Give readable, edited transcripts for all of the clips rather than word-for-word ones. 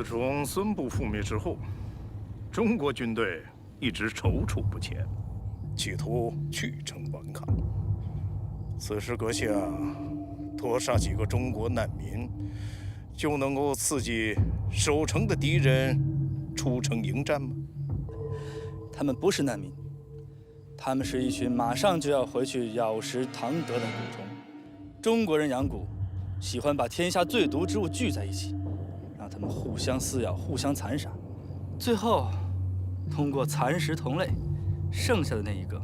自从孙部覆灭之后，中国军队一直踌躇不前，企图去城顽抗。此时阁下多杀几个中国难民，就能够刺激守城的敌人出城迎战吗？他们不是难民，他们是一群马上就要回去咬食唐德的蛊虫。中国人养蛊，喜欢把天下最毒之物聚在一起，让他们互相撕咬、互相残杀，最后通过蚕食同类，剩下的那一个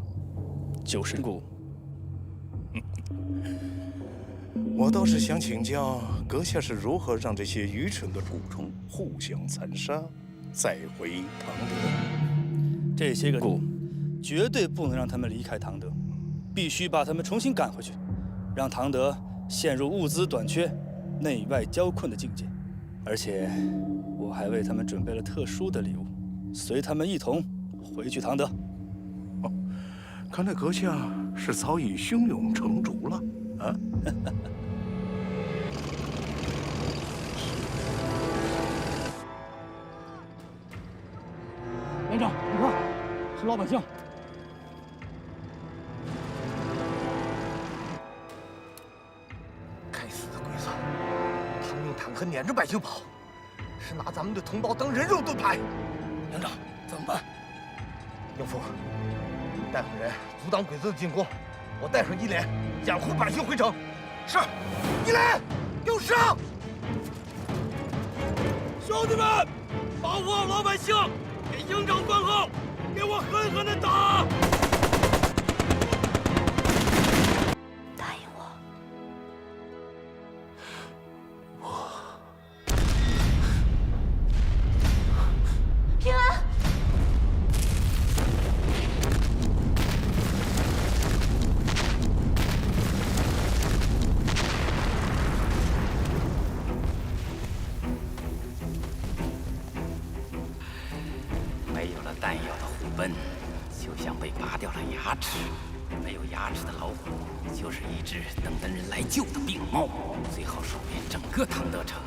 就是蛊。我倒是想请教阁下是如何让这些愚蠢的蛊虫互相残杀，再回唐德。这些个蛊绝对不能让他们离开唐德，必须把他们重新赶回去，让唐德陷入物资短缺、内外交困的境界。而且，我还为他们准备了特殊的礼物，随他们一同回去唐德。哦，看来阁下是早已胸有成竹了啊！连长，你看，是老百姓。该死的鬼子！他们用坦克撵着百姓跑，是拿咱们的同胞当人肉盾牌。连长，怎么办？应付，你带回人阻挡鬼子的进攻，我带上一连养护百姓回城。是，一连，用上！兄弟们，保护好老百姓！给营长断后，给我狠狠的打！答应我。平安。没有了弹药的虎贲，就像被拔掉了牙齿；没有牙齿的老虎，就是一只等人来救的病猫。最好数遍整个唐德城，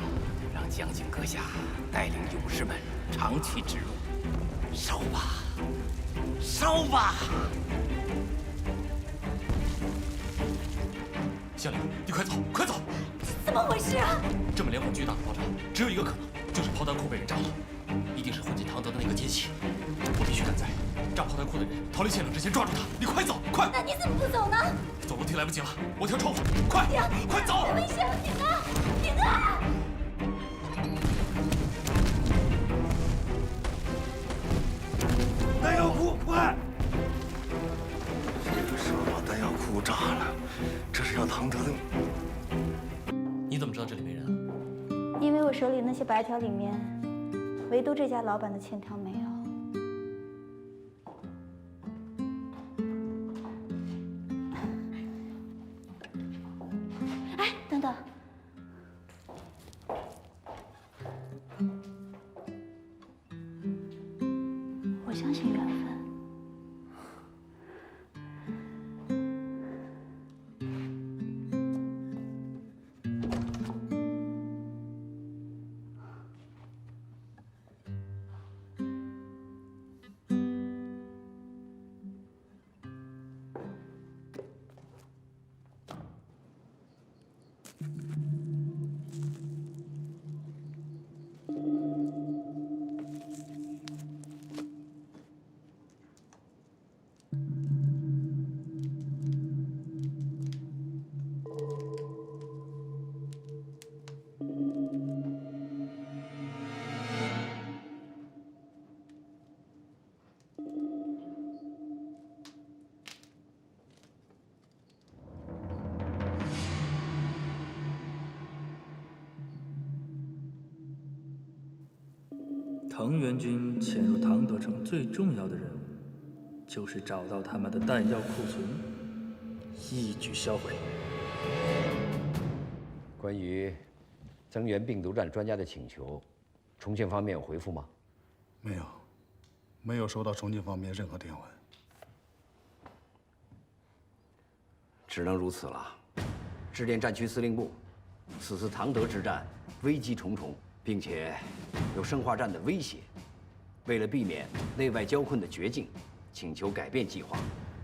让将军阁下带领勇士们长驱直入。烧吧，烧吧！县令，你快走，快走！怎么回事啊？这么连环巨大的爆炸，只有一个可能，就是炮弹库被人炸了。一定是混进唐德的那个奸细，我必须赶在炸炮弹库的人逃离现场之前抓住他！你快走，快！那你怎么不走呢？走楼梯来不及了，我跳窗户，快，快走！危险！平安，平安！弹药库，快！这个时候把弹药库炸了，这是要唐德的。你怎么知道这里没人啊？因为我手里那些白条里面，唯独这家老板的欠条没有。哎，等等。我相信缘分。藤原军潜入唐德城最重要的任务，就是找到他们的弹药库存，一举销毁。关于增援病毒战专家的请求，重庆方面有回复吗？没有，没有收到重庆方面任何电文。只能如此了。致电战区司令部，此次唐德之战危机重重，并且有生化战的威胁。为了避免内外交困的绝境，请求改变计划，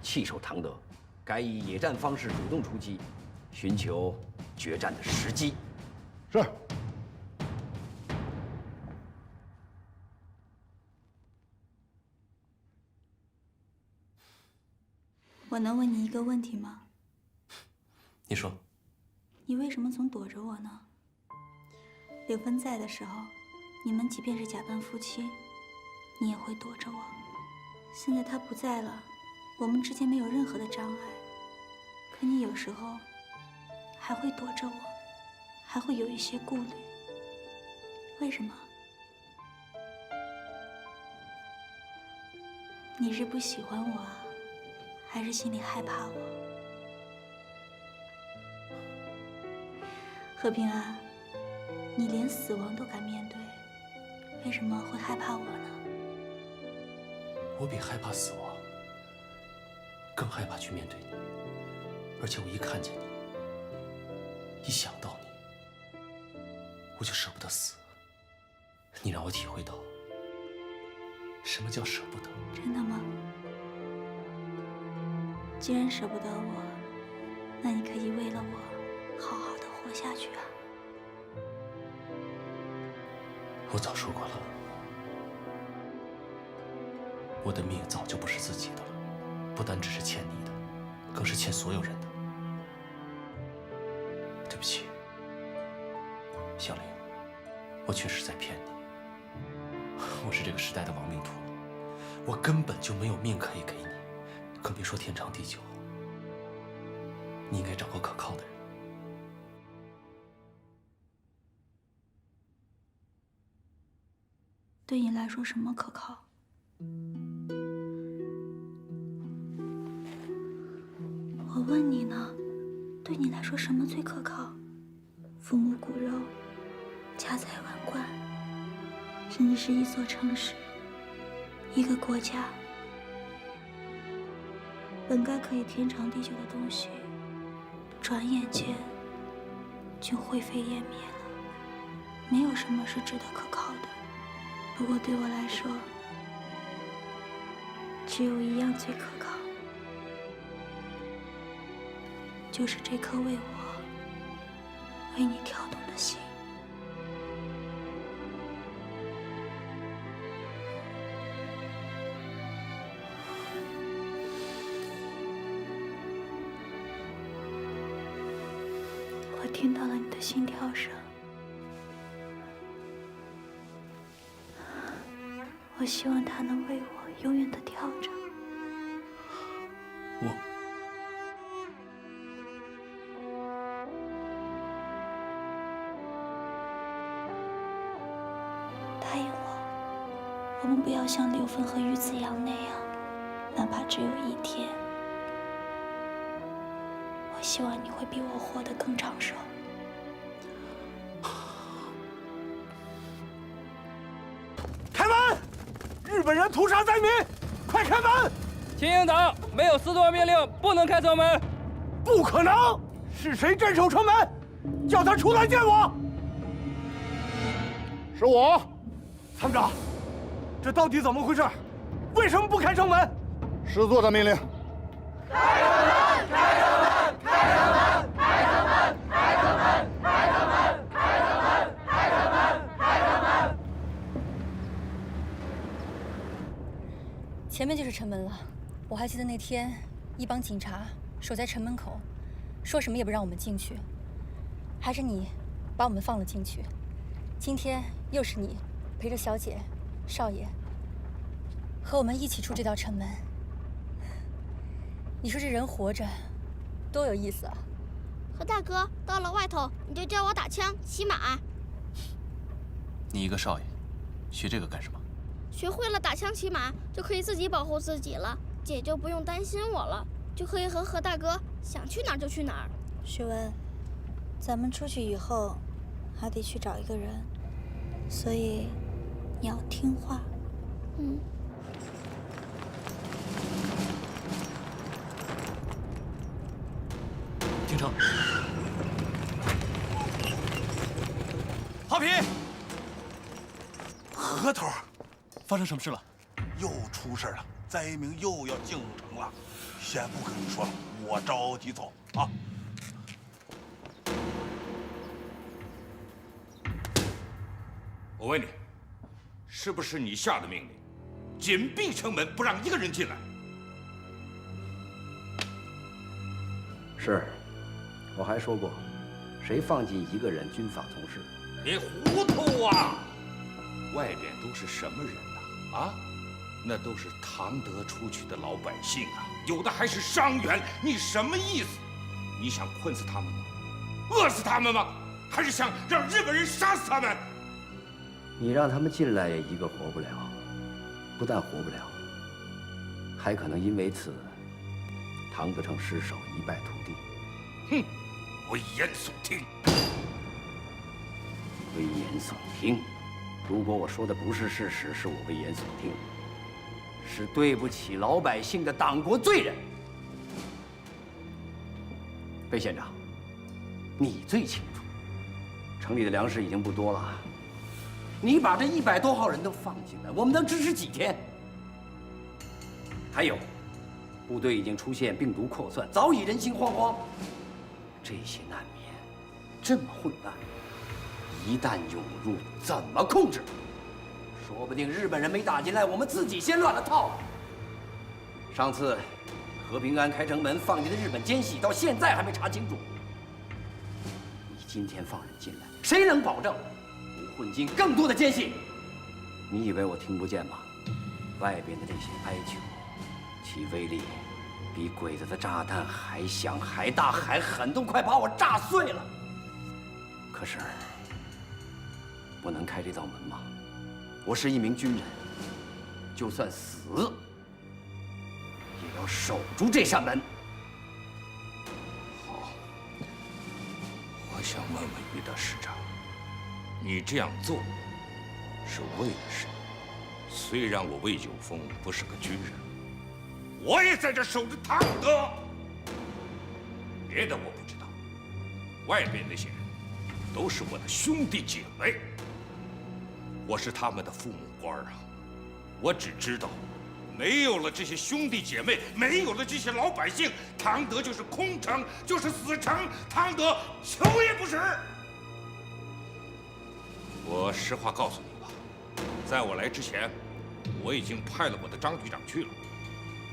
弃守唐德，改以野战方式主动出击，寻求决战的时机。是。我能问你一个问题吗？你说。你为什么总躲着我呢？柳芬在的时候，你们即便是假扮夫妻，你也会躲着我。现在他不在了，我们之间没有任何的障碍，可你有时候还会躲着我，还会有一些顾虑。为什么？你是不喜欢我啊，还是心里害怕我？和平啊，你连死亡都敢面对，为什么会害怕我呢？我比害怕死亡更害怕去面对你，而且我一看见你，一想到你，我就舍不得死。你让我体会到什么叫舍不得。真的吗？既然舍不得我，那你可以为了我好好的活下去啊。我早说过了，我的命早就不是自己的了，不单只是欠你的，更是欠所有人的。对不起，小玲，我确实在骗你。我是这个时代的亡命徒，我根本就没有命可以给你，更别说天长地久。你应该找个可靠的人。对你来说，什么可靠？我问你呢，对你来说什么最可靠？父母骨肉、家财万贯，甚至是一座城市、一个国家。本该可以天长地久的东西，转眼间就灰飞烟灭了。没有什么是值得可靠的。不过对我来说，只有一样最可靠，就是这颗为你跳动的心。我听到了你的心跳声。我希望它能为我永远的跳着。答应我，我们不要像柳芬和于子阳那样，哪怕只有一天。我希望你会比我活得更长寿。日本人屠杀灾民，快开门！青营长没有司座命令，不能开城门。不可能！是谁镇守城门？叫他出来见我。是我，参长，这到底怎么回事？为什么不开城门？师座的命令。开城门！开城门！开城门！开城门！开城门！开城门！开城门！开城门！开城门！前面就是城门了。我还记得那天，一帮警察守在城门口，说什么也不让我们进去，还是你把我们放了进去。今天又是你陪着小姐、少爷和我们一起出这道城门。你说这人活着多有意思啊！何大哥，到了外头你就教我打枪、骑马。你一个少爷，学这个干什么？学会了打枪骑马，就可以自己保护自己了，姐就不用担心我了，就可以和何大哥想去哪儿就去哪儿。许文，咱们出去以后还得去找一个人，所以你要听话。嗯。停车！好皮！额头，发生什么事了？又出事了，灾民又要进入城了。先不跟你说了，我着急走啊。我问你，是不是你下的命令，紧闭城门，不让一个人进来？是，我还说过，谁放进一个人军法从事？你糊涂啊！外边都是什么人呐？啊，那都是唐德出去的老百姓啊，有的还是伤员。你什么意思？你想困死他们吗？饿死他们吗？还是想让日本人杀死他们？你让他们进来也一个活不了，不但活不了，还可能因为此，唐德成失守，一败涂地。哼，危言耸听！危言耸听！如果我说的不是事实，是我危言耸听，是对不起老百姓的党国罪人。魏县长，你最清楚，城里的粮食已经不多了。你把这100多号人都放进来，我们能支持几天？还有，部队已经出现病毒扩散，早已人心惶惶。这些难民这么混乱，一旦涌入，怎么控制？说不定日本人没打进来，我们自己先乱了套。上次和平安开城门放进的日本奸细，到现在还没查清楚。你今天放人进来，谁能保证不混进更多的奸细？你以为我听不见吗？外边的这些哀求，其威力比鬼子的炸弹还响、还大、还狠，都快把我炸碎了。可是，我能开这道门吗？我是一名军人，就算死，也要守住这扇门。好，我想问问于大师长，你这样做是为了什么？虽然我魏九峰不是个军人，我也在这守着唐德。别的我不知道，外边那些人都是我的兄弟姐妹，我是他们的父母官啊。我只知道，没有了这些兄弟姐妹，没有了这些老百姓，唐德就是空城，就是死城，唐德求也不是。我实话告诉你吧，在我来之前，我已经派了我的张局长去了。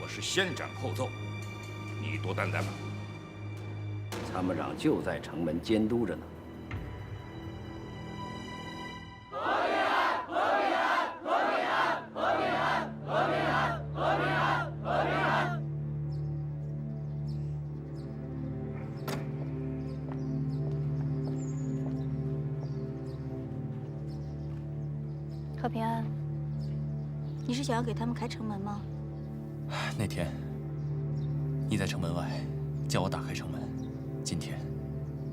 我是先斩后奏，你多担待吧。参谋长就在城门监督着呢。和平安，和平安，和平安，和平安，和平安，和平安，和平安。何平安，你是想要给他们开城门吗？那天你在城门外叫我打开城门，今天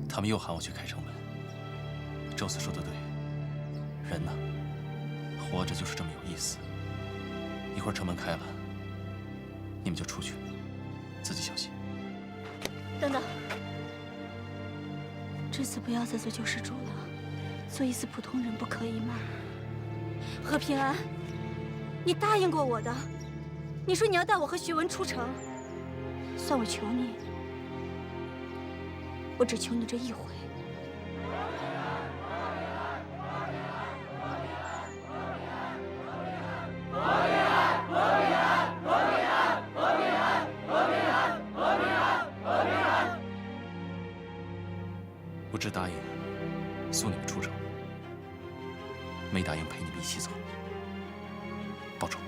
他们又喊我去开城门。周四说的对，人呢，活着就是这么有意思。一会儿城门开了，你们就出去，自己小心。等等，这次不要再做救世主了，做一次普通人不可以吗？何平安，你答应过我的，你说你要带我和徐文出城，算我求你，我只求你这一回。我只答应送你们出城，没答应陪你们一起走。报仇。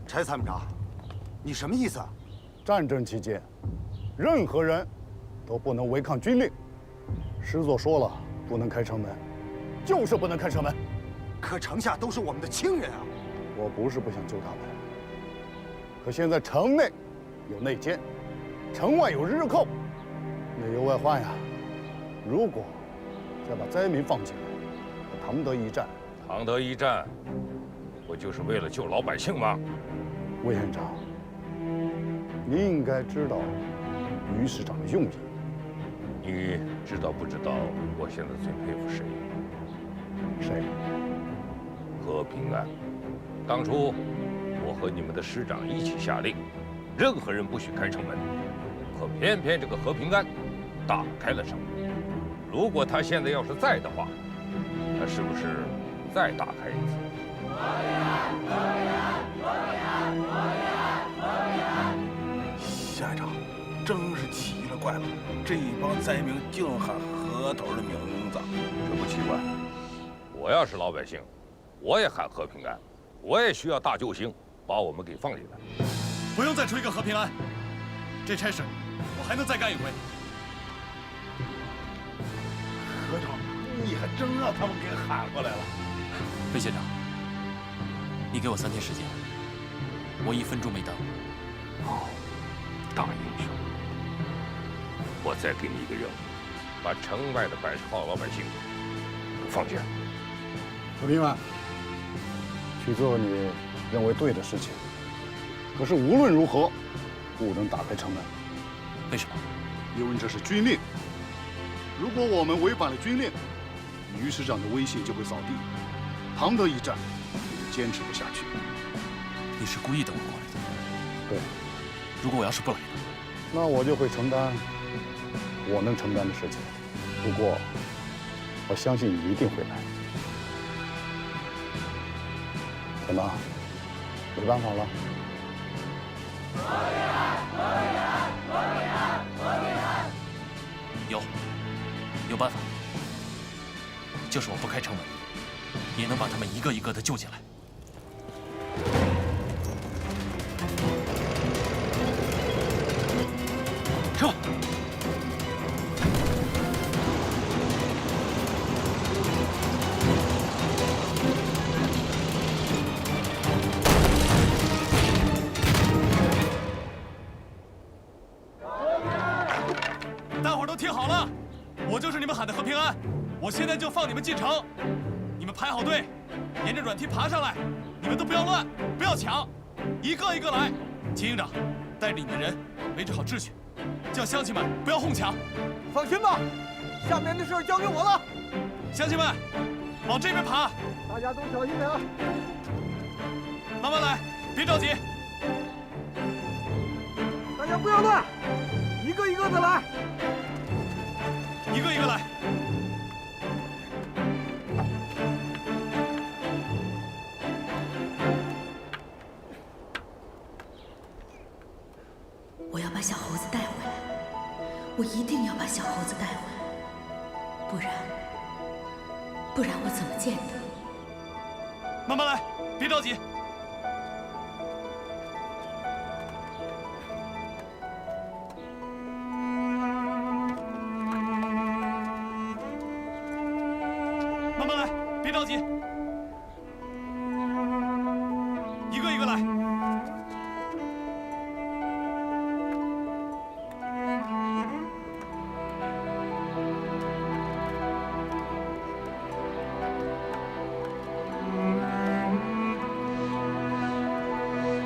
柴参谋长，你什么意思啊？战争期间，任何人都不能违抗军令。师座说了，不能开城门，就是不能开城门。可城下都是我们的亲人啊！我不是不想救他们，可现在城内有内奸，城外有日寇，内忧外患呀。如果再把灾民放进来，和唐德一战，唐德一战，不就是为了救老百姓吗？魏县长，你应该知道于市长的用意。你知道不知道我现在最佩服谁？谁？何平安。当初我和你们的师长一起下令，任何人不许开城门，可偏偏这个何平安打开了城门。如果他现在要是在的话，他是不是再打开一次？县长，真是奇了怪了，这一帮灾民净喊何头的名字，这不奇怪。我要是老百姓，我也喊和平安，我也需要大救星把我们给放进来。不用再出一个和平安，这差事我还能再干一回。何长，你还真让他们给喊过来了。魏县长，你给我3天时间，我1分钟没耽误。好，大英雄，我再给你一个任务，把城外的80号老百姓都放进来。何平安，去做你认为对的事情。可是无论如何，不能打开城门。为什么？因为这是军令。如果我们违反了军令，于市长的威信就会扫地，唐德一战也坚持不下去。你是故意等我过来的？对。如果我要是不来呢？那我就会承担我能承担的事情。不过，我相信你一定会来。怎么？没办法了？有办法，就是我不开城门，也能把他们一个一个的救进来。撤！大伙儿都听好了，我就是你们喊的和平安，我现在就放你们进城。你们排好队，沿着软梯爬上来，你们都不要乱，不要抢，一个一个来。秦营长，带着你的人维持好秩序，叫乡亲们不要哄抢。放心吧，下面的事交给我了。乡亲们，往这边爬，大家都小心点，慢慢来，别着急。大家不要乱，一个一个的来，一个一个来。我要把小猴子带回来，我一定要把小猴子带回来，不然我怎么见他？慢慢来，别着急。慢慢来，别着急，一个一个来。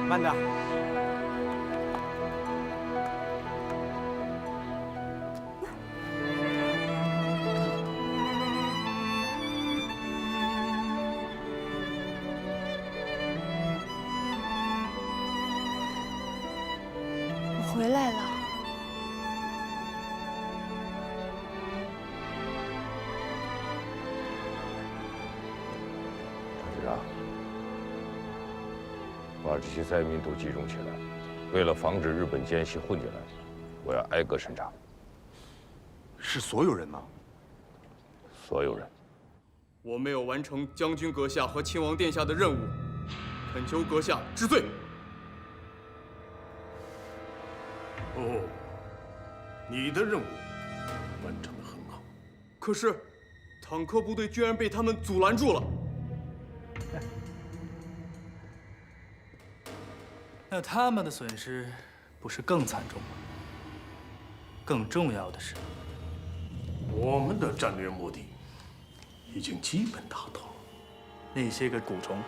慢点。我回来了。张局长，把这些灾民都集中起来，为了防止日本奸细混进来，我要挨个审查。是所有人吗？所有人。我没有完成将军阁下和亲王殿下的任务，恳求阁下治罪。哦，你的任务完成得很好。可是，坦克部队居然被他们阻拦住了。那他们的损失不是更惨重吗？更重要的是，我们的战略目的已经基本达到了。那些个蛊虫，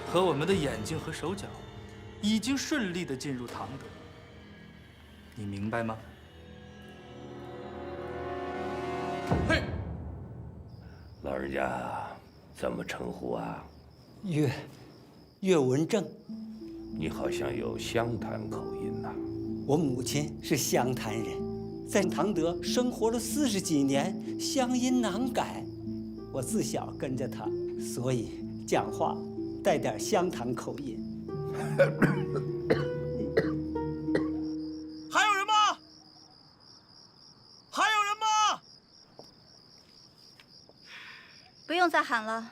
和我们的眼睛和手脚，已经顺利地进入唐德。你明白吗？嘿，老人家怎么称呼啊？岳文正。你好像有湘潭口音呐。我母亲是湘潭人，在唐德生活了40几年，乡音难改。我自小跟着她，所以讲话带点湘潭口音。还有人吗？还有人吗？不用再喊了，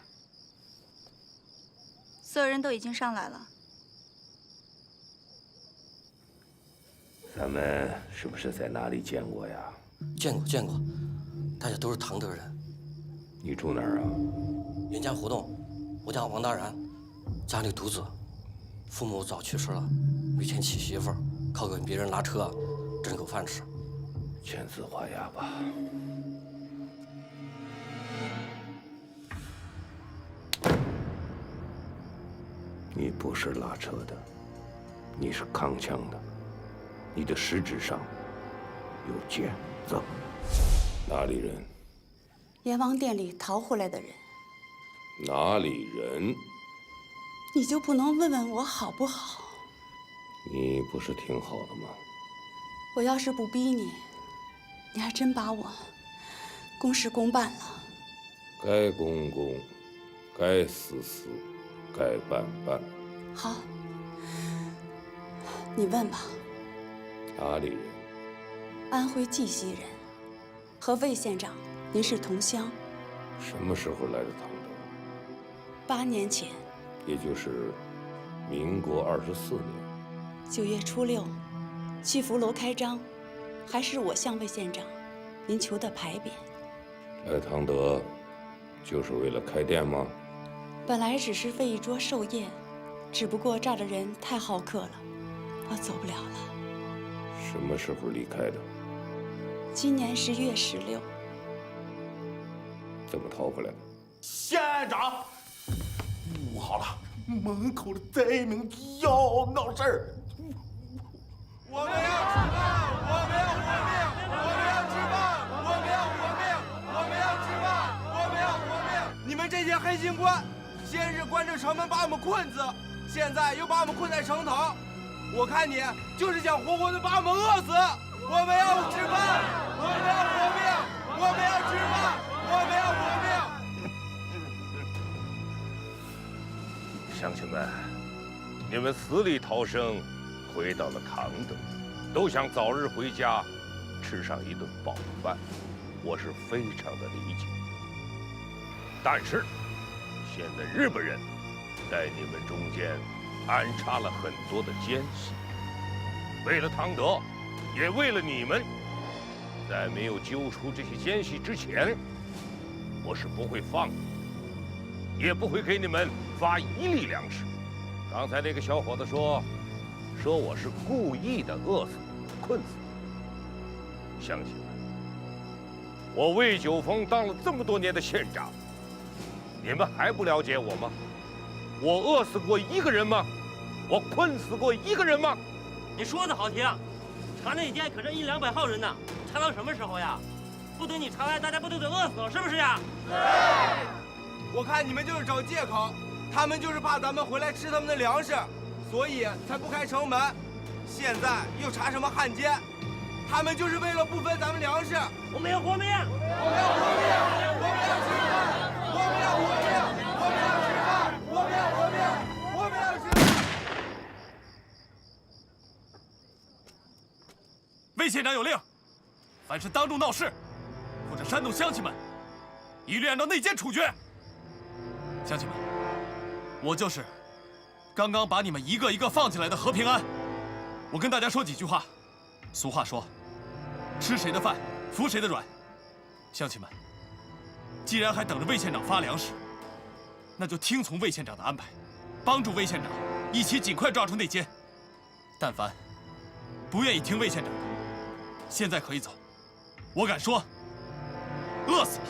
所有人都已经上来了。咱们是不是在哪里见过呀？见过，大家都是唐德人。你住哪儿啊？云江胡同，我叫王大然，家里独子，父母早去世了，每天娶媳妇儿，靠给别人拉车挣口饭吃。签字画押吧。你不是拉车的，你是扛枪的，你的食指上有茧子。哪里人？阎王殿里逃回来的人。哪里人？你就不能问问我好不好？你不是挺好的吗？我要是不逼你，你还真把我公事公办了。该公公，该私私，该办办。好，你问吧。哪里人？安徽绩溪人，和魏县长您是同乡。什么时候来的唐德？8年前。也就是民国24年9月初6，去福楼开张，还是我向魏县长您求的牌匾。来唐德就是为了开店吗？本来只是备一桌寿宴，只不过这儿的人太好客了，我走不了了。什么时候离开的？今年10月16。怎么逃回来的？县长，不好了，门口的灾民要闹事儿。我们要吃饭，我们要活命，我们要吃饭，我们要活命，我们要吃饭，我们要活命。你们这些黑心官，先是关着城门把我们困死，现在又把我们困在城头。我看你就是想活活的把我们饿死。我们要吃饭，我们要活命，我们要吃饭，我们要活命。乡亲们，你们死里逃生，回到了唐德，都想早日回家，吃上一顿饱饭，我是非常的理解。但是，现在日本人在你们中间安插了很多的奸细，为了唐德，也为了你们，在没有揪出这些奸细之前，我是不会放你，也不会给你们发1粒粮食。刚才那个小伙子说我是故意的饿死困死你。乡亲们，我魏九峰当了这么多年的县长，你们还不了解我吗？我饿死过1个人吗？我困死过1个人吗？你说的好听，查那天可是100-200号人呢，查到什么时候呀？不等你查完，大家不都得饿死了，是不是呀？对。我看你们就是找借口，他们就是怕咱们回来吃他们的粮食，所以才不开城门。现在又查什么汉奸？他们就是为了不分咱们粮食。我们要活命，我们要活命，我们要吃饭，我们要活命，我们要吃饭，我们要活命，我们要吃饭。魏县长有令，凡是当众闹事或者煽动乡亲们，一律按照内奸处决。乡亲们，我就是刚刚把你们一个一个放进来的何平安。我跟大家说几句话。俗话说，吃谁的饭，服谁的软。乡亲们，既然还等着魏县长发粮食，那就听从魏县长的安排，帮助魏县长一起尽快抓住内奸。但凡不愿意听魏县长的，现在可以走。我敢说，饿死了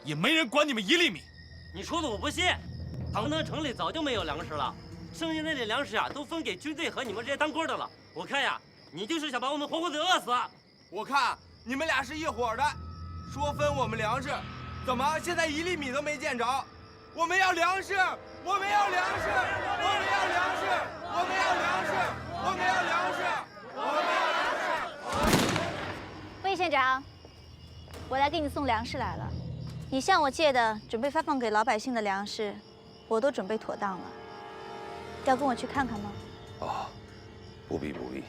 也没人管你们1粒米。你说的我不信。唐德城里早就没有粮食了，剩下那点粮食啊，都分给军队和你们这些当官的了。我看呀，你就是想把我们活活给饿死。我看你们俩是一伙的，说分我们粮食，怎么现在1粒米都没见着？我们要粮食，我们要粮食，我们要粮食，我们要粮食，我们要粮食，我们要粮食。魏县长，我来给你送粮食来了。你向我借的准备发放给老百姓的粮食，我都准备妥当了。要跟我去看看吗？啊，不必不必，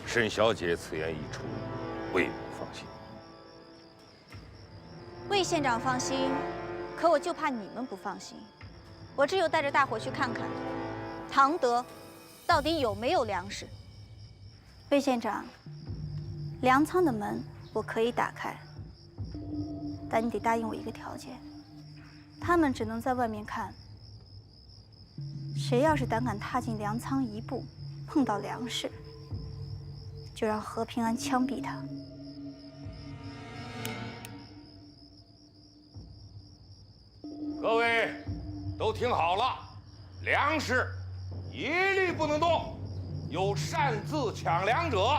沈小姐此言一出，魏某放心。魏县长放心，可我就怕你们不放心。我只有带着大伙去看看，唐德到底有没有粮食。魏县长，粮仓的门我可以打开，但你得答应我一个条件，他们只能在外面看。谁要是胆敢踏进粮仓一步，碰到粮食，就让何平安枪毙他。各位都听好了，粮食一律不能动，有擅自抢粮者，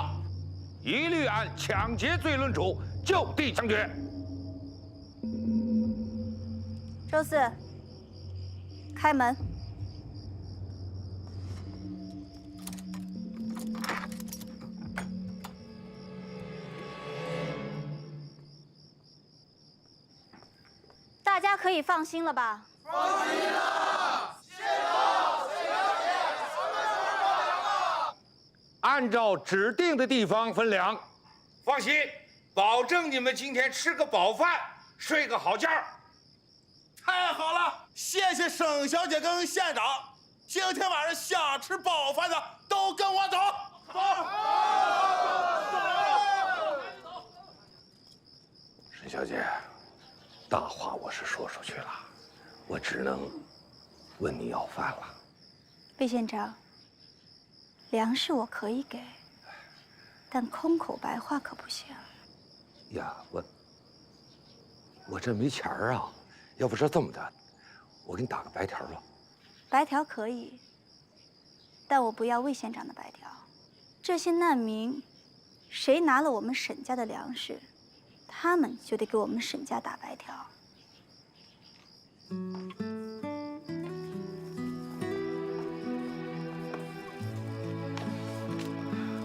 一律按抢劫罪论处，就地枪决。周四，开门。大家可以放心了吧？放心了，县长，沈小姐，我们收到粮了。按照指定的地方分粮，放心，保证你们今天吃个饱饭，睡个好觉。太好了，谢谢沈小姐跟县长。今天晚上想吃饱饭的都跟我走。走。沈小姐，大话我是说出去了，我只能问你要饭了。魏县长，粮食我可以给，但空口白话可不行。呀，我这没钱儿啊，要不是这么的，我给你打个白条吧。白条可以，但我不要魏县长的白条。这些难民，谁拿了我们沈家的粮食，他们就得给我们沈家打白条。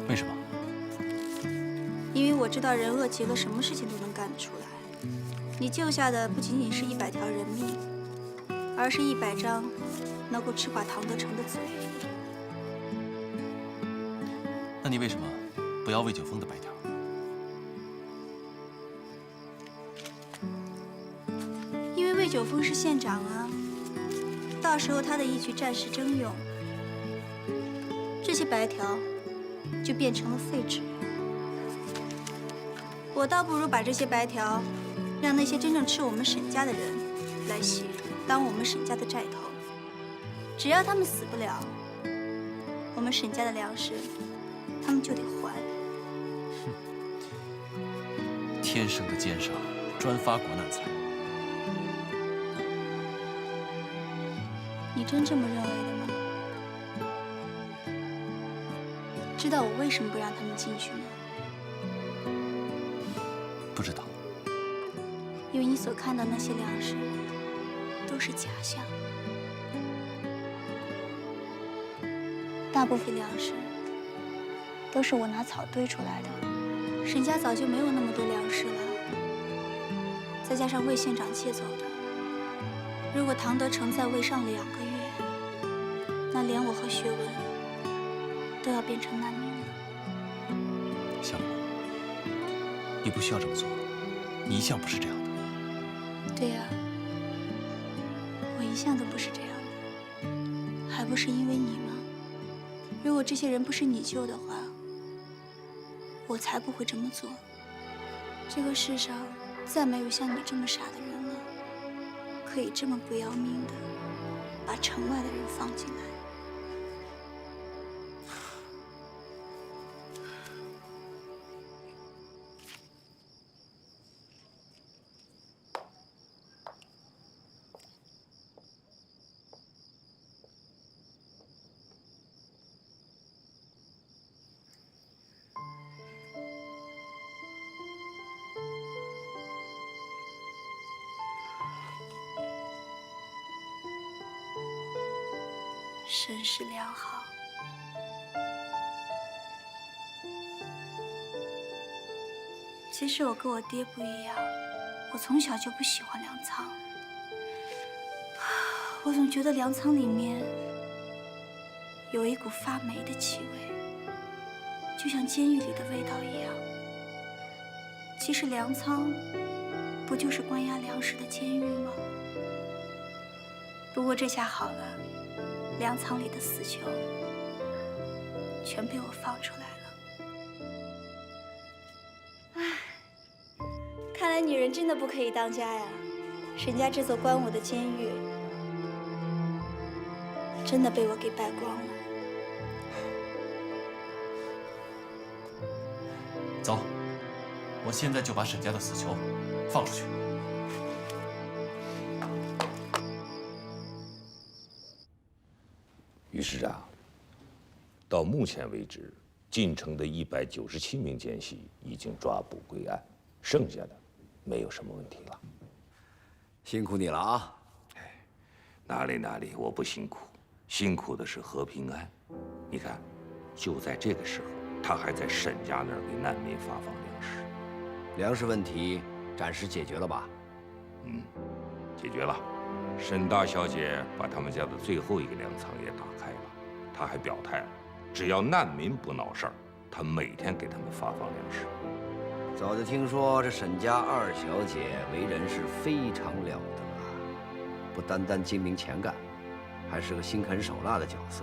为什么？因为我知道人饿极了，什么事情都能干得出来。你救下的不仅仅是100条人命，而是100张能够吃垮唐德成的嘴。那你为什么不要魏九峰的白条？因为魏九峰是县长啊，到时候他的一局战时征用，这些白条就变成了废纸。我倒不如把这些白条让那些真正吃我们沈家的人来写，当我们沈家的寨头。只要他们死不了，我们沈家的粮食他们就得还。天生的奸商，专发国难财。你真这么认为的吗？知道我为什么不让他们进去吗？不知道。因为你所看到那些粮食都是假象，大部分粮食都是我拿草堆出来的。沈家早就没有那么多粮食了，再加上魏县长借走的，如果唐德成再喂上2个月，那连我和学文都要变成难民了。小李，你不需要这么做，你一向不是这样的。对呀，我一向都不是这样的，还不是因为你吗？如果这些人不是你救的话，我才不会这么做。这个世上再没有像你这么傻的人了，可以这么不要命的把城外的人放进来。甚是良好。其实我跟我爹不一样，我从小就不喜欢粮仓。我总觉得粮仓里面有一股发霉的气味，就像监狱里的味道一样。其实粮仓不就是关押粮食的监狱吗？不过这下好了，粮仓里的死囚全被我放出来了。看来女人真的不可以当家呀！沈家这座关我的监狱，真的被我给败光了。走，我现在就把沈家的死囚放出去。于师长，到目前为止，进城的197名奸细已经抓捕归案，剩下的没有什么问题了。辛苦你了啊！哪里，我不辛苦，辛苦的是何平安。你看，就在这个时候，他还在沈家那儿给难民发放粮食。粮食问题暂时解决了吧？解决了。沈大小姐把他们家的最后一个粮仓也打开了，她还表态了，只要难民不闹事儿，她每天给他们发放粮食。早就听说这沈家二小姐为人是非常了得啊，不单单精明钱干，还是个心狠手辣的角色。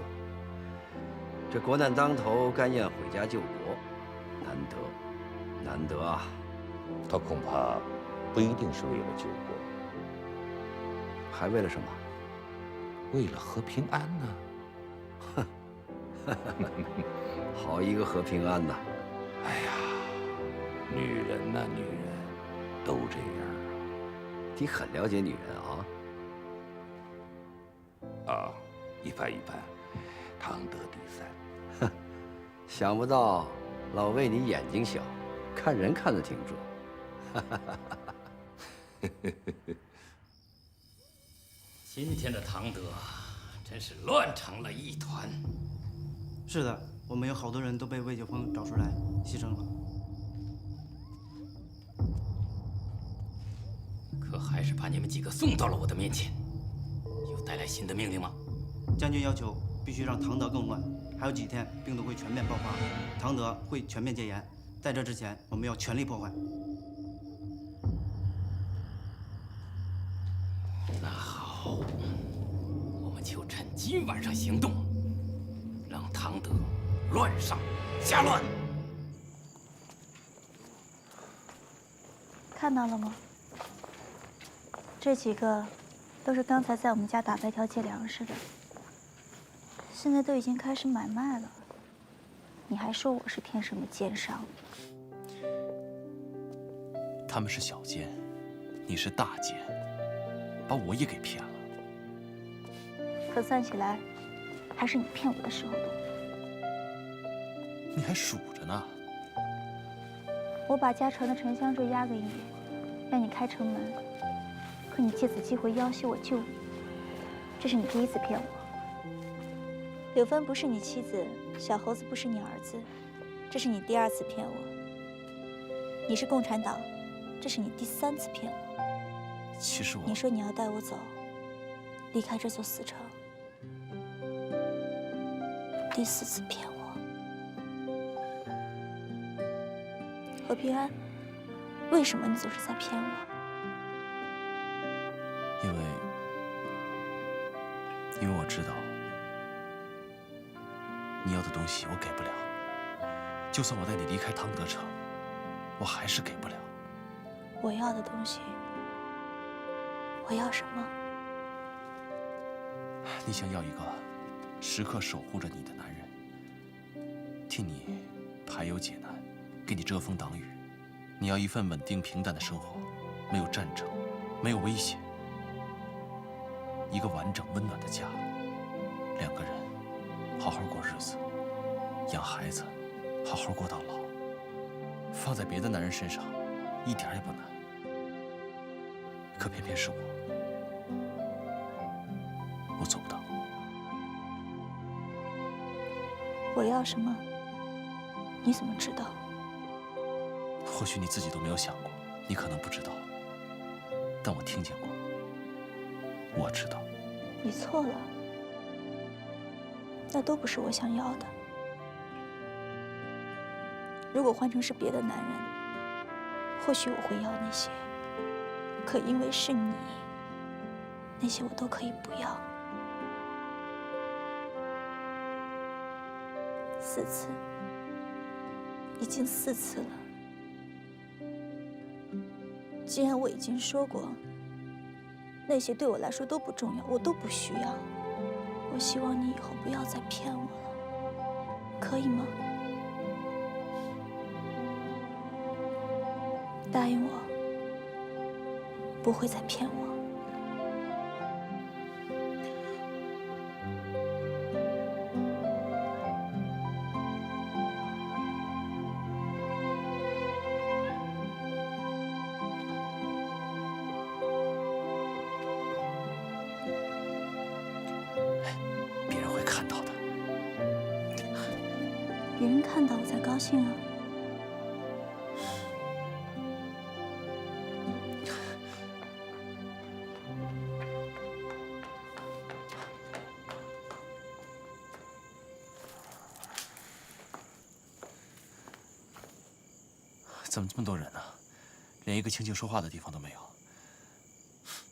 这国难当头，甘愿毁家救国，难得啊！她恐怕不一定是为了救国，还为了什么？为了和平安呢？好一个和平安呐！哎呀，女人呐，女人都这样。你很了解女人啊。啊，一般，唐得第三。想不到老魏你眼睛小，看人看得挺准。今天的唐德真是乱成了一团。是的，我们有好多人都被魏九峰找出来牺牲了。可还是把你们几个送到了我的面前。有带来新的命令吗？将军要求必须让唐德更乱，还有几天病毒会全面爆发，唐德会全面戒严。在这之前，我们要全力破坏。那好，我们就趁今晚上行动，让唐德乱上加乱。看到了吗？这几个都是刚才在我们家打白条借粮食的，现在都已经开始买卖了。你还说我是骗什么奸商？他们是小奸，你是大奸，把我也给骗了。可算起来，还是你骗我的时候多。你还数着呢。我把家传的沉香坠押给你，让你开城门，可你借此机会要挟我救你，这是你第一次骗我。柳芬不是你妻子，小猴子不是你儿子，这是你第二次骗我。你是共产党，这是你第三次骗我。其实我……你说你要带我走，离开这座死城，第四次骗我。何平安，为什么你总是在骗我？因为我知道，你要的东西我给不了。就算我带你离开唐德城，我还是给不了。我要的东西，我要什么？你想要一个时刻守护着你的男人，替你排忧解难，给你遮风挡雨。你要一份稳定平淡的生活，没有战争，没有危险，一个完整温暖的家，两个人好好过日子，养孩子，好好过到老。放在别的男人身上，一点也不难。可偏偏是我做不到。我要什么？你怎么知道？或许你自己都没有想过，你可能不知道，但我听见过，我知道。你错了，那都不是我想要的。如果换成是别的男人，或许我会要那些，可因为是你，那些我都可以不要。4次，已经4次了。既然我已经说过，那些对我来说都不重要，我都不需要。我希望你以后不要再骗我了，可以吗？答应我，不会再骗我。别人会看到的。别人看到我才高兴啊。怎么这么多人呢？连一个轻轻说话的地方都没有。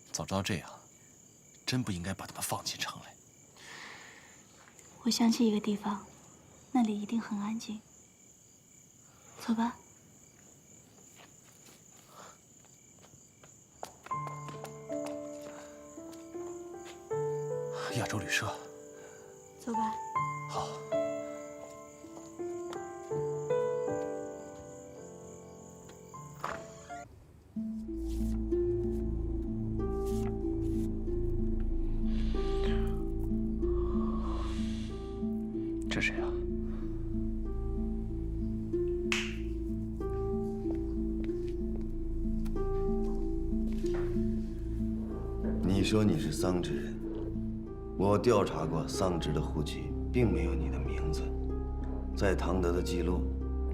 早知道这样，真不应该把他们放进城来。我想起一个地方，那里一定很安静。走吧。亚洲旅社。走吧。好。这谁啊？你说你是桑植人，我调查过桑植的户籍，并没有你的名字，在唐德的记录，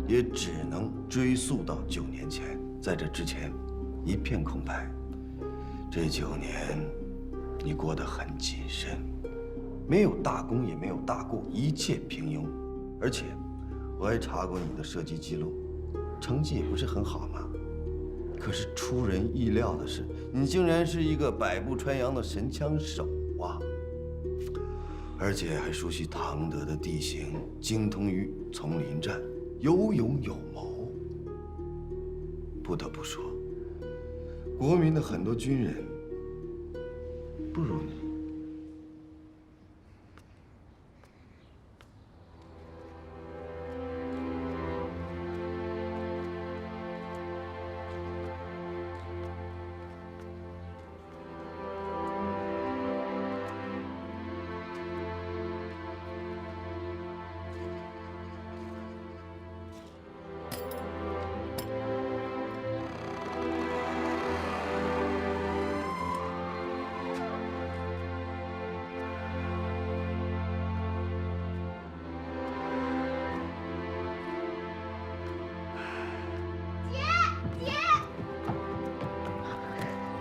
也只能追溯到9年前，在这之前，一片空白。这9年，你过得很谨慎。没有大功，也没有大过，一切平庸。而且，我还查过你的射击记录，成绩也不是很好嘛。可是出人意料的是，你竟然是一个百步穿杨的神枪手啊！而且还熟悉唐德的地形，精通于丛林战，有勇有谋。不得不说，国民的很多军人不如你。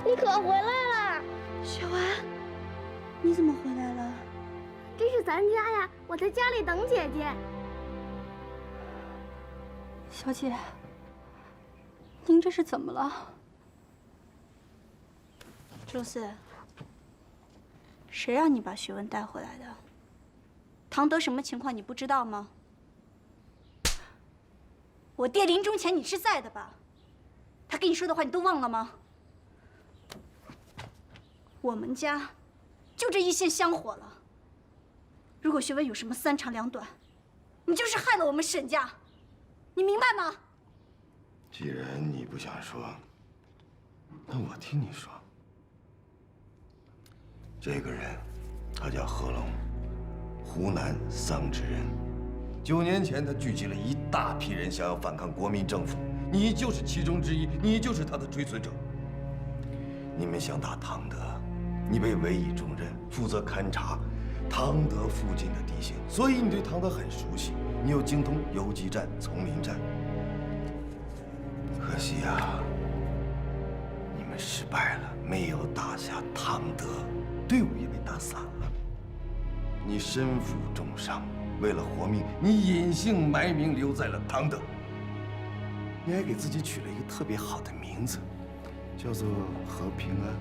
你可回来了，雪丸，你怎么回来了？这是咱家呀，我在家里等姐姐。小姐，您这是怎么了？周四，谁让你把学文带回来的？唐德什么情况你不知道吗？我爹临终前你是在的吧？他跟你说的话你都忘了吗？我们家就这一线香火了。如果学文有什么3长2短，你就是害了我们沈家，你明白吗？既然你不想说，那我替你说。这个人，他叫何龙，湖南桑植人。9年前，他聚集了一大批人，想要反抗国民政府。你就是其中之一，你就是他的追随者。你们想打唐德，你被委以重任，负责勘察，唐德附近的地形，所以你对唐德很熟悉。你又精通游击战、丛林战。可惜啊，你们失败了，没有打下唐德，队伍也被打散了。你身负重伤，为了活命，你隐姓埋名留在了唐德。你还给自己取了一个特别好的名字，叫做何平安。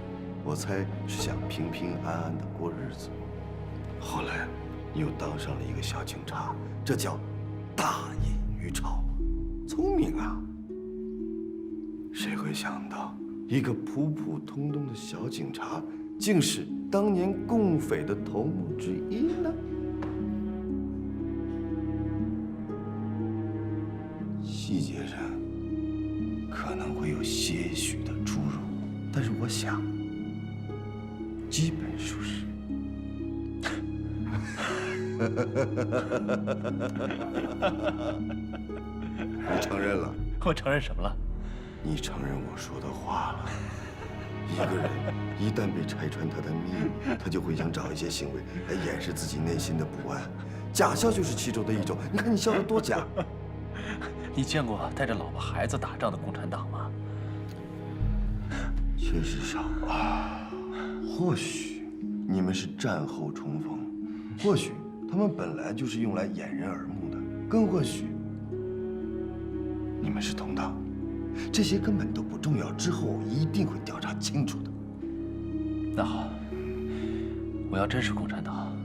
我猜是想平平安安的过日子。后来，你又当上了一个小警察，这叫大隐于朝，聪明啊！谁会想到，一个普普通通的小警察，竟是当年共匪的头目之一呢？细节上可能会有些许的出入，但是我想，基本属实。你承认了？我承认什么了？你承认我说的话了。一个人一旦被拆穿他的秘密，他就会想找一些行为来掩饰自己内心的不安。假笑就是其中的一种。你看你笑得多假。你见过带着老婆孩子打仗的共产党吗？确实少啊。或许你们是战后重逢，或许他们本来就是用来掩人耳目的，更或许你们是同党。这些根本都不重要，之后我一定会调查清楚的。那好，我要真是共产党，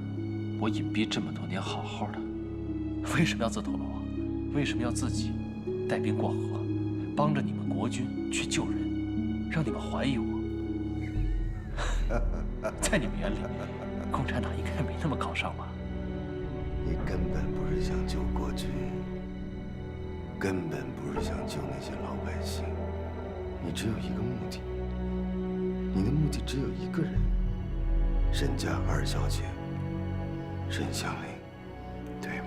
我隐蔽这么多年好好的，为什么要自投罗网？为什么要自己带兵过河，帮着你们国军去救人，让你们怀疑我？在你们眼里，共产党应该没那么高尚吧？你根本不是想救国军，根本不是想救那些老百姓，你只有一个目的，你的目的只有一个人，沈家二小姐，沈香菱，对吗？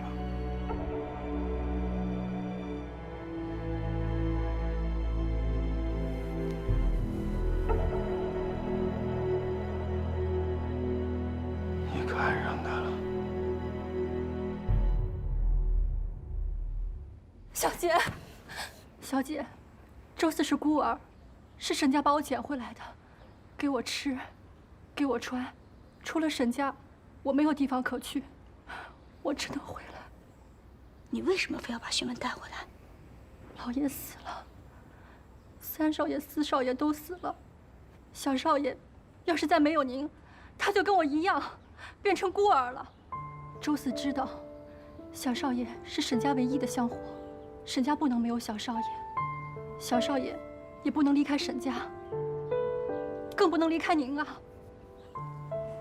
你看上她了？小姐，小姐，周四是孤儿，是沈家把我捡回来的，给我吃，给我穿，除了沈家，我没有地方可去，我只能回来。你为什么非要把询问带回来？老爷死了，三少爷、四少爷都死了，小少爷，要是再没有您，他就跟我一样，变成孤儿了。周四知道，小少爷是沈家唯一的香火。沈家不能没有小少爷，小少爷也不能离开沈家，更不能离开您啊！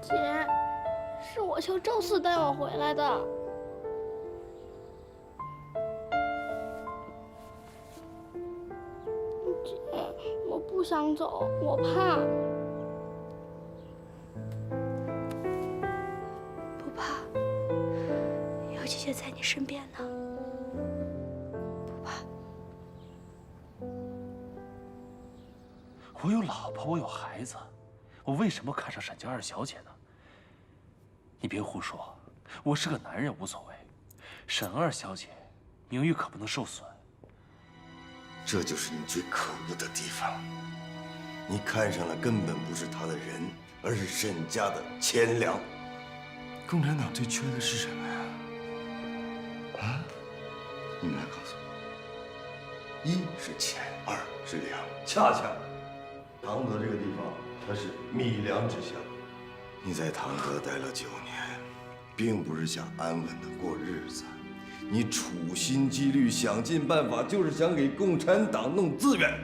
姐，是我求周四带我回来的。姐，我不想走，我怕。不怕，有姐姐在你身边呢。我有老婆，我有孩子，我为什么看上沈家二小姐呢？你别胡说，我是个男人无所谓，沈二小姐名誉可不能受损。这就是你最可恶的地方，你看上了根本不是他的人，而是沈家的钱粮。共产党最缺的是什么呀？啊？你们来告诉我，一是钱，二是粮，恰恰。唐德这个地方，它是米粮之乡。你在唐德待了9年，并不是想安稳的过日子，你处心积虑，想尽办法，就是想给共产党弄资源。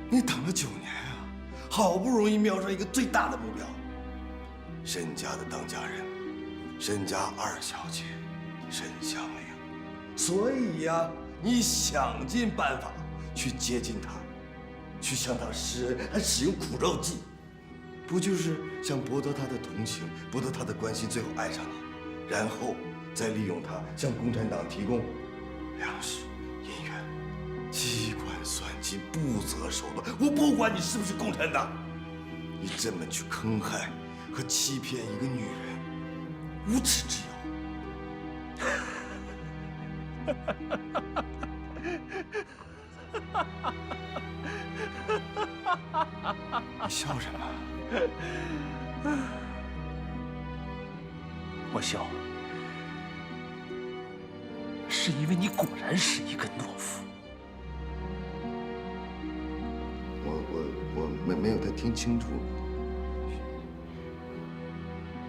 你等了9年啊，好不容易瞄上一个最大的目标，沈家的当家人，沈家二小姐，沈香菱。所以呀，你想尽办法去接近她。去向他施恩，还使用苦肉计，不就是想博得他的同情，博得他的关心，最后爱上你，然后再利用他向共产党提供粮食、银元，机关算尽，不择手段。我不管你是不是共产党，你这么去坑害和欺骗一个女人，无耻之友！你笑什么？我笑，是因为你果然是一个懦夫。我没有太听清楚。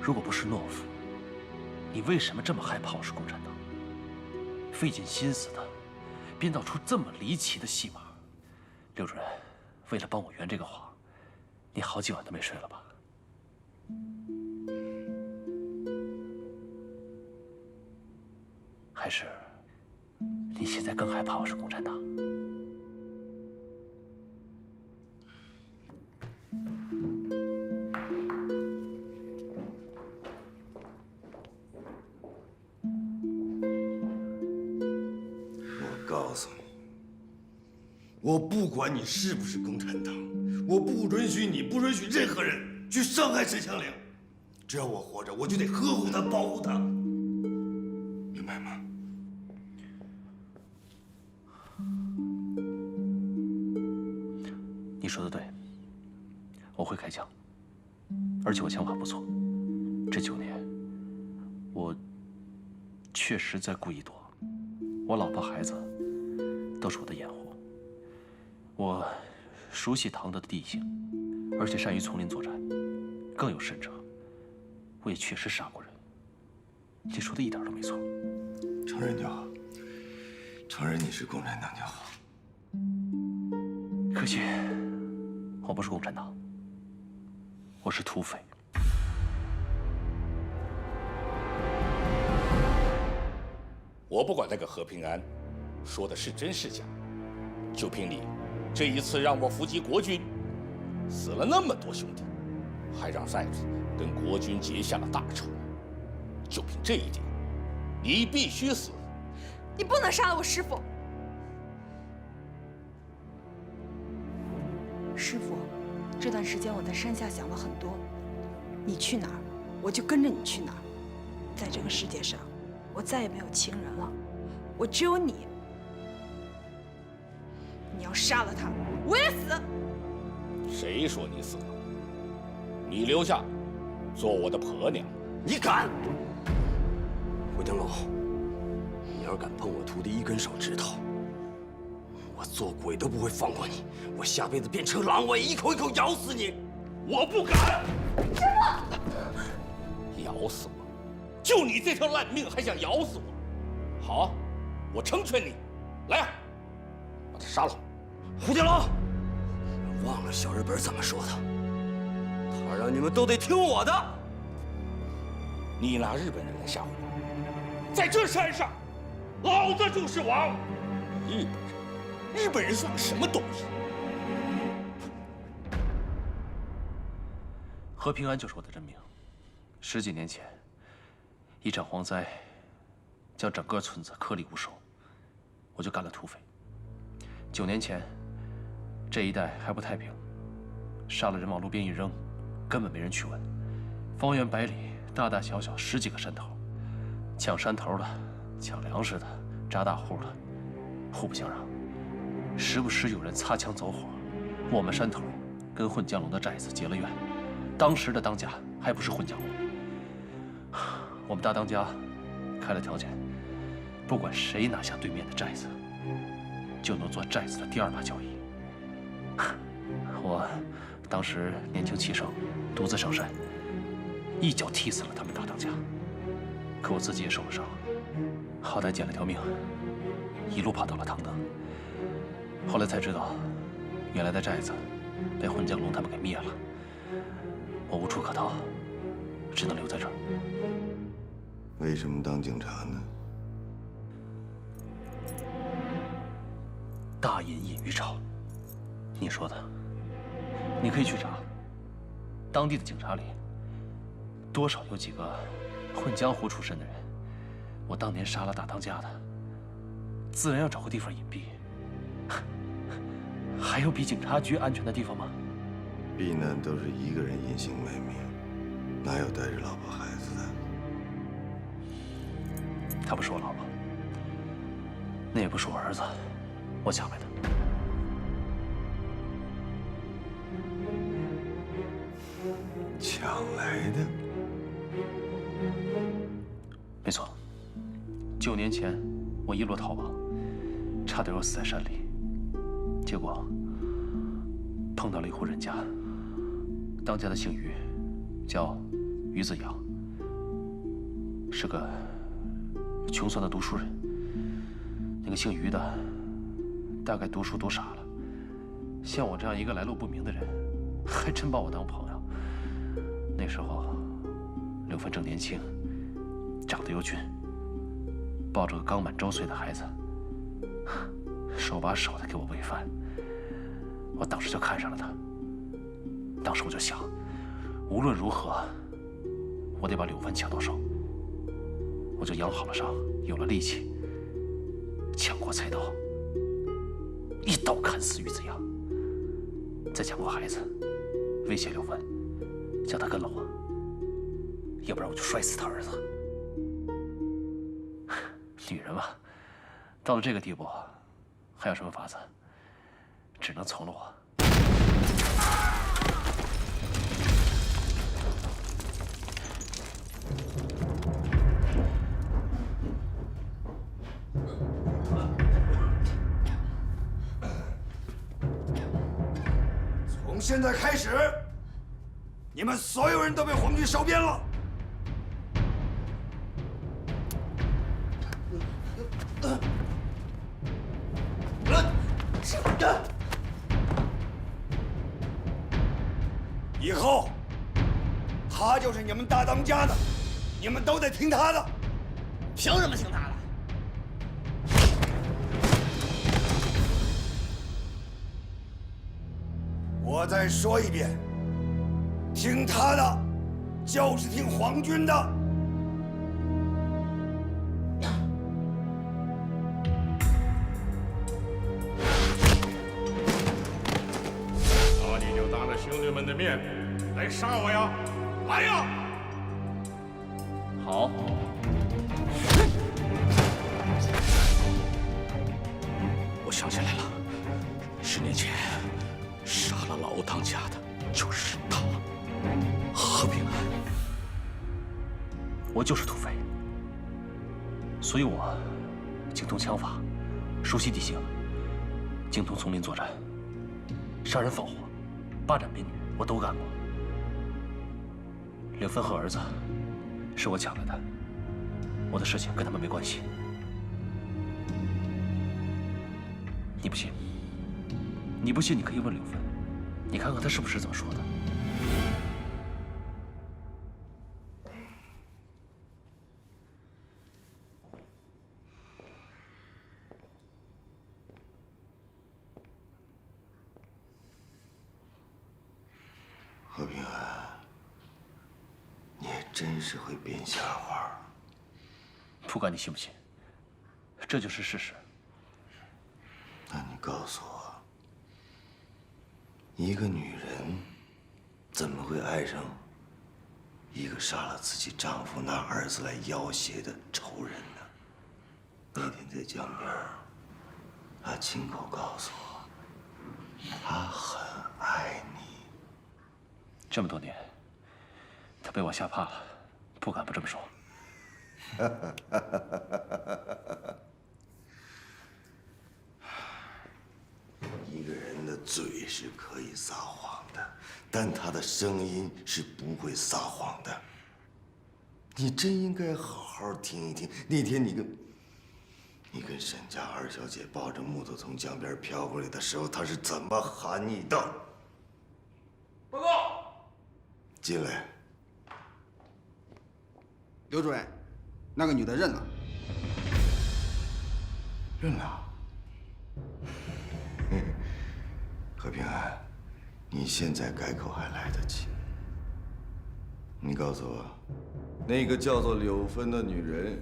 如果不是懦夫，你为什么这么害怕我是共产党？费尽心思的编造出这么离奇的戏码。刘主任，为了帮我圆这个谎，你好几晚都没睡了吧？还是你现在更害怕我是共产党？我告诉你，我不管你是不是共产党，我不允许你，不允许任何人去伤害陈香菱。只要我活着，我就得呵护她，保护她，明白吗？你说的对，我会开枪，而且我枪法不错。这9年，我确实在故意躲，我老婆孩子都是我的掩护。我熟悉唐德的地形，而且善于丛林作战。更有甚者，我也确实杀过人。你说的一点都没错。承认就好，承认你是共产党就好。可惜，我不是共产党，我是土匪。我不管那个和平安说的是真是假，就凭你这一次让我伏击国军，死了那么多兄弟，还让寨子跟国军结下了大仇，就凭这一点，你必须死。你不能杀了我师父！师父，这段时间我在山下想了很多，你去哪儿，我就跟着你去哪儿。在这个世界上，我再也没有情人了，我只有你。你要杀了他，我也死。谁说你死了？你留下，做我的婆娘。你敢？胡江龙，你要敢碰我徒弟一根手指头，我做鬼都不会放过你。我下辈子变成狼，我也一口一口咬死你。我不敢。师父，咬死我？就你这条烂命，还想咬死我？好，我成全你。来呀，把他杀了。胡江龙，忘了小日本怎么说的？他让你们都得听我的。你拿日本人来吓唬我？在这山上，老子就是王。日本人算个什么东西？和平安就是我的真名。10几年前，一场蝗灾将整个村子颗粒无收，我就干了土匪。9年前，这一带还不太平，杀了人往路边一扔，根本没人去问。方圆100里，大大小小10几个山头，抢山头的，抢粮食的，扎大户的，互不相让。时不时有人擦枪走火，我们山头跟混江龙的寨子结了怨。当时的当家还不是混江龙，我们大当家开了条件，不管谁拿下对面的寨子，就能做寨子的第2把交椅。我当时年轻气盛，独自上山，一脚踢死了他们大当家。可我自己也受了伤，好歹捡了条命，一路跑到了唐德。后来才知道，原来的寨子被混江龙他们给灭了。我无处可逃，只能留在这儿。为什么当警察呢？大隐隐于朝，你说的，你可以去查。当地的警察里，多少有几个混江湖出身的人。我当年杀了大当家的，自然要找个地方隐蔽。还有比警察局安全的地方吗？避难都是一个人隐姓埋名，哪有带着老婆孩子的？她不是我老婆，那也不是我儿子，我抢来的。抢来的？没错。9年前，我一路逃亡，差点又死在山里，结果碰到了一户人家，当家的姓于，叫于子阳，是个穷酸的读书人。那个姓于的，大概读书读傻了，像我这样一个来路不明的人，还真把我当朋友。那时候，柳芬正年轻，长得又俊，抱着个刚满周岁的孩子，手把手的给我喂饭。我当时就看上了他。当时我就想，无论如何，我得把柳芬抢到手。我就养好了伤，有了力气，抢过菜刀，一刀砍死于子阳，再抢过孩子，威胁柳芬，叫他跟了我，要不然我就摔死他儿子。女人嘛，到了这个地步，还有什么法子？只能从了我。从现在开始，你们所有人都被皇军收编了。以后，他就是你们大当家的，你们都得听他的。凭什么听他的？我再说一遍，听他的，就是听皇军的。那你就当着兄弟们的面来杀我呀！来呀！好。我想起来了，10年前杀了老当家的就是他，何平安。我就是土匪，所以我精通枪法，熟悉地形，精通丛林作战，杀人放火，霸占民女，我都干过。柳芬和儿子是我抢来的，我的事情跟他们没关系。你不信？你不信，你可以问柳芬，你看看她是不是这么说的。何平安，你也真是会编瞎话。不管你信不信，这就是事实。那你告诉我，一个女人怎么会爱上一个杀了自己丈夫拿儿子来要挟的仇人呢？那天在江边，他亲口告诉我，他很爱你。这么多年，他被我吓怕了，不敢不这么说。一个人的嘴是可以撒谎的，但他的声音是不会撒谎的。你真应该好好听一听，那天你跟沈家二小姐抱着木头从江边飘过来的时候，她是怎么喊你的？报告。进来。刘主任，那个女的认了。认了。何平安，你现在改口还来得及。你告诉我，那个叫做柳芬的女人，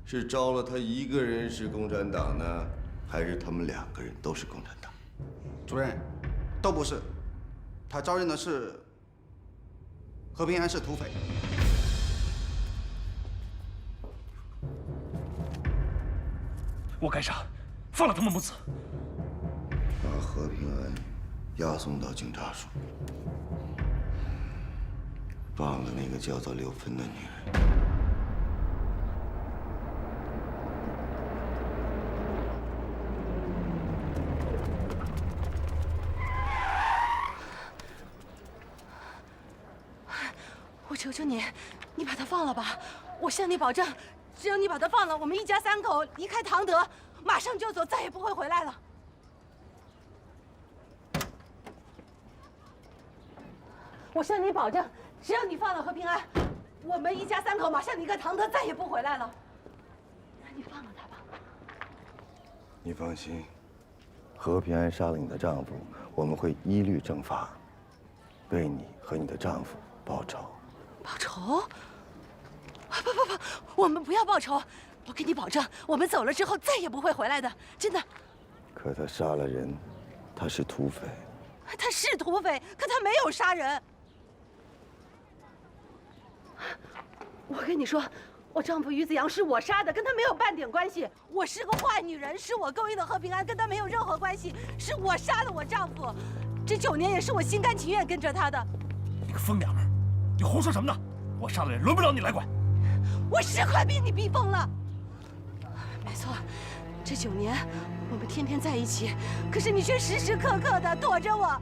是招了她一个人是共产党呢，还是他们2个人都是共产党？主任，都不是，她招认的是何平安是土匪。我该杀，放了他们母子。把何平安押送到警察署，放了那个叫做刘芬的女人。我求求你，你把他放了吧！我向你保证，只要你把他放了，我们一家3口离开唐德，马上就走，再也不会回来了。我向你保证，只要你放了何平安，我们一家3口马上离开唐德，再也不回来了。你放了他吧。你放心，何平安杀了你的丈夫，我们会一律正法，为你和你的丈夫报仇。报仇？不，我们不要报仇。我给你保证，我们走了之后再也不会回来的，真的。可他杀了人，他是土匪。他是土匪，可他没有杀人。我跟你说，我丈夫于子阳是我杀的，跟他没有半点关系。我是个坏女人，是我勾引的何平安，跟他没有任何关系。是我杀了我丈夫，这9年也是我心甘情愿跟着他的。你个疯娘们儿，你胡说什么呢？我杀了人，轮不着你来管。我是快被你逼疯了。没错，这9年我们天天在一起，可是你却时时刻刻的躲着我。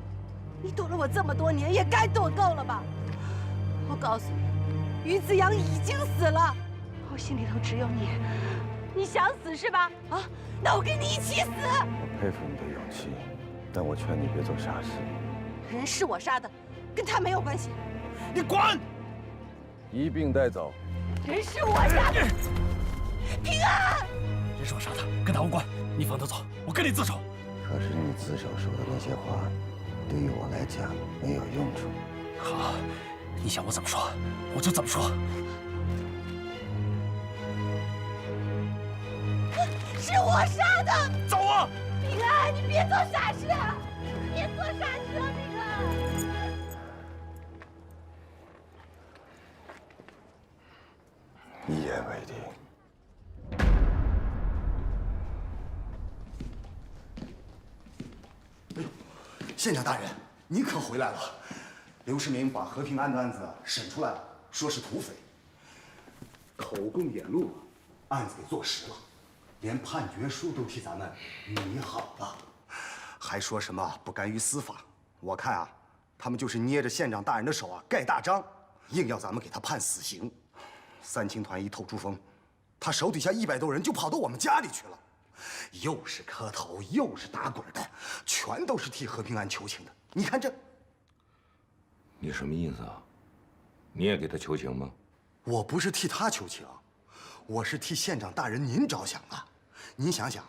你躲了我这么多年，也该躲够了吧？我告诉你，于子阳已经死了，我心里头只有你。你想死是吧？啊，那我跟你一起死。我佩服你的勇气，但我劝你别做傻事。人是我杀的，跟他没有关系。你滚！一并带走。人是我杀的，平安。人是我杀的，跟他无关。你放他走，我跟你自首。可是你自首说的那些话，对于我来讲没有用处。好，你想我怎么说，我就怎么说。是我杀的。走啊！平安，你别做傻事啊！别做傻事啊，平安。一言为定。哎呦，县长大人，你可回来了！刘世民把何平安的案子审出来了，说是土匪，口供也录了，案子给坐实了，连判决书都替咱们拟好了，还说什么不干预司法。我看啊，他们就是捏着县长大人的手啊盖大章，硬要咱们给他判死刑。3青团一透出风，他手底下100多人就跑到我们家里去了，又是磕头又是打滚的，全都是替何平安求情的。你看这，你什么意思啊？你也给他求情吗？我不是替他求情，我是替县长大人您着想啊。您想想，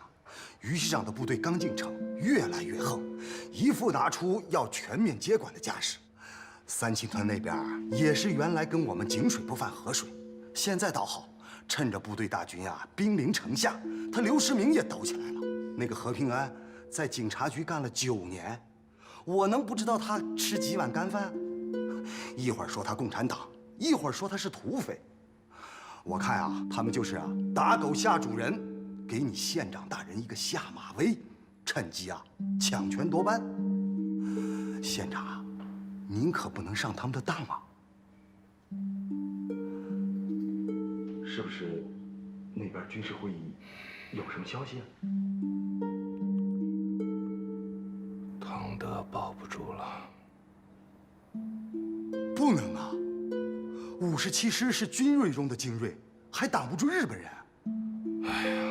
于市长的部队刚进城，越来越横，一副拿出要全面接管的架势。3青团那边也是原来跟我们井水不犯河水。现在倒好，趁着部队大军啊兵临城下，他刘世民也抖起来了。那个何平安在警察局干了9年，我能不知道他吃几碗干饭？一会儿说他共产党，一会儿说他是土匪。我看啊，他们就是啊打狗下主人，给你县长大人一个下马威，趁机啊抢权夺班。县长，您可不能上他们的当啊！是不是那边军事会议有什么消息啊？唐德保不住了。不能啊！57师是精锐中的精锐，还挡不住日本人。哎呀，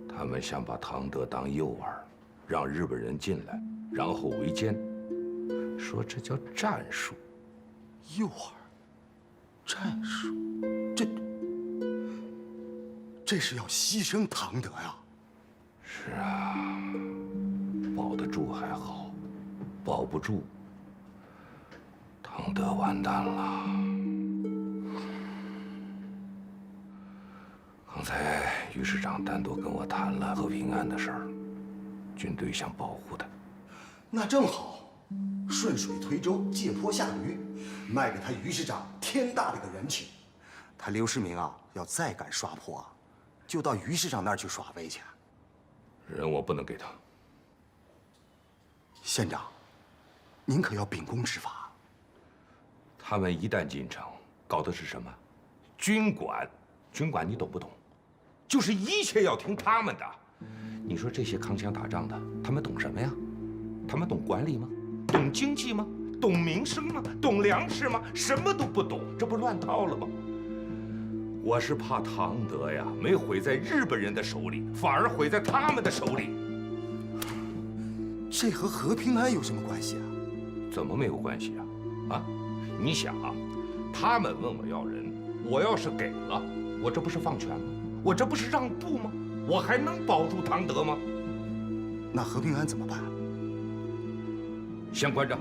他们想把唐德当诱饵，让日本人进来，然后围歼，说这叫战术。诱饵，战术，这是要牺牲唐德呀！是啊，保得住还好，保不住，唐德完蛋了。刚才于市长单独跟我谈了和平安的事儿，军队想保护他。那正好，顺水推舟，借坡下驴，卖给他于市长天大的个人情。他刘世民啊，要再敢刷坡啊，就到于市长那儿去耍威去？人我不能给他。县长，您可要秉公执法。他们一旦进城，搞的是什么？军管，军管你懂不懂？就是一切要听他们的。你说这些扛枪打仗的，他们懂什么呀？他们懂管理吗？懂经济吗？懂民生吗？懂粮食吗？什么都不懂，这不乱套了吗？我是怕唐德呀，没毁在日本人的手里，反而毁在他们的手里。这和和平安有什么关系啊？怎么没有关系啊？啊，你想啊，他们问我要人，我要是给了，我这不是放权吗？我这不是让步吗？我还能保住唐德吗？那和平安怎么办？先关着。